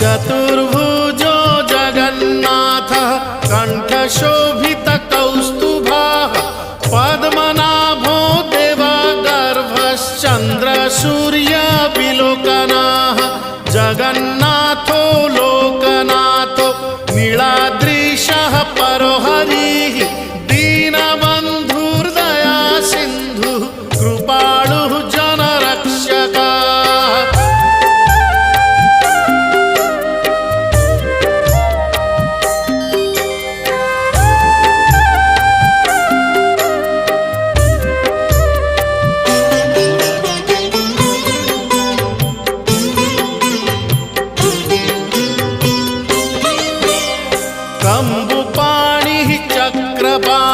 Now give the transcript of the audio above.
चतुर्भुजो जगन्नाथः कण्ठशोभितकौस्तुभः पद्मनाभो देवगर्भश्चन्द्रसूर्यविलोकनः जगन्नाथो लोकनाथो नीलाद्रीशः परो हरिः दीनबन्धुर्दया सिन्धुः कृपालुः जनरक्षकः। कम्बुपाणिः चक्रपाणिः